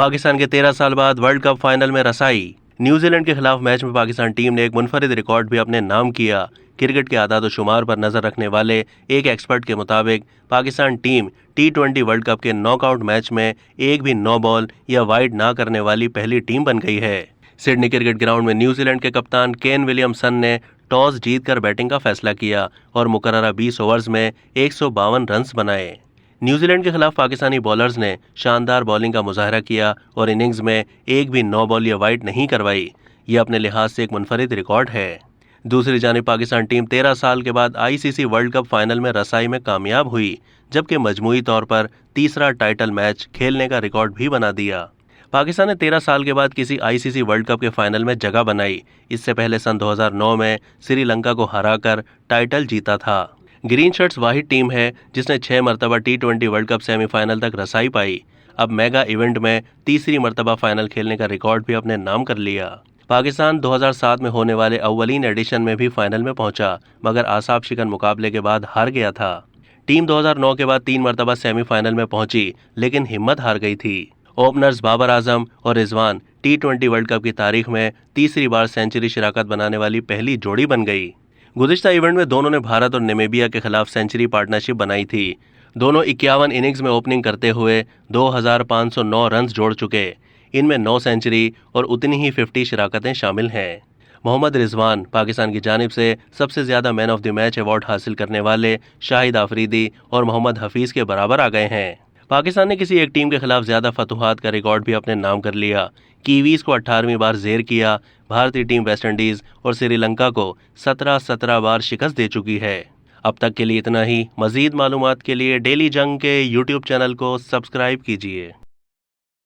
पाकिस्तान के 13 साल बाद वर्ल्ड कप फाइनल में रसाई। न्यूजीलैंड के खिलाफ मैच में पाकिस्तान टीम ने एक मुनफरिद रिकॉर्ड भी अपने नाम किया। क्रिकेट के आदाद-ओ-शुमार पर नजर रखने वाले एक एक्सपर्ट के मुताबिक Pakistan team T20 world cup के नॉकआउट मैच में एक भी नो बॉल या वाइड ना करने वाली पहली टीम बन गई है। सिडनी क्रिकेट ग्राउंड में न्यूजीलैंड के कप्तान केन विलियमसन ने टॉस जीतकर बैटिंग का फैसला किया और मुकर्ररा 20 ओवर्स में 152 रन बनाए। न्यूजीलैंड के खिलाफ पाकिस्तानी बॉलर्स ने शानदार बॉलिंग का मुजाहरा किया और इनिंग्स में एक भी नो बॉल या वाइड नहीं करवाई। ये अपने लिहाज से एक मुनफरिद रिकॉर्ड है। दूसरी जानिब पाकिस्तान टीम 13 साल के बाद ICC वर्ल्ड कप फाइनल में रसाई में कामयाब हुई, जबकि मजमूई तौर पर तीसरा टाइटल मैच खेलने का रिकॉर्ड भी बना दिया। पाकिस्तान ने 13 साल के बाद किसी ICC वर्ल्ड कप के फाइनल में जगह बनाई। इससे पहले सन 2009 में श्रीलंका को हराकर टाइटल जीता था। ग्रीन शर्ट्स वाहिद टीम है जिसने 6 मरतबा T20 वर्ल्ड कप सेमीफाइनल तक रसाई पाई। अब मेगा इवेंट में तीसरी मरतबा फाइनल खेलने का रिकॉर्ड भी अपने नाम कर लिया। पाकिस्तान 2007 में होने वाले अव्वलीन एडिशन में भी फाइनल में पहुंचा, मगर आसाब शिकन मुकाबले के बाद हार गया था। टीम 2009 के बाद 3 मरतबा सेमीफाइनल में पहुंची, लेकिन हिम्मत हार गई थी। ओपनर्स बाबर आजम और रिजवान T20 वर्ल्ड कप की तारीख में तीसरी बार सेंचुरी शिराकत बनाने वाली पहली जोड़ी बन गई। गुज़िश्ता इवेंट में दोनों ने भारत और नामीबिया के खिलाफ सेंचुरी पार्टनरशिप बनाई थी। दोनों 51 इनिंग्स में ओपनिंग करते हुए 2509 रन जोड़ चुके। इनमें 9 सेंचुरी और उतनी ही 50 शिराकतें शामिल हैं। मोहम्मद रिजवान पाकिस्तान की जानिब से सबसे ज़्यादा man of the match award हासिल करने वाले शाहिद आफरीदी और मोहम्मद हफीज़ के बराबर आ गए हैं। पाकिस्तान ने किसी एक टीम के खिलाफ ज़्यादा फतुहात का रिकॉर्ड भी अपने नाम कर लिया। कीवीज़ को 18वीं बार ज़ेर किया। भारतीय टीम वेस्टइंडीज़ और श्रीलंका को 17 बार शिकस्त दे चुकी है। अब तक के लिए इतना ही। मज़ीद मालूमात के लिए डेली जंग के YouTube चैनल को सब्सक्राइब कीजिए।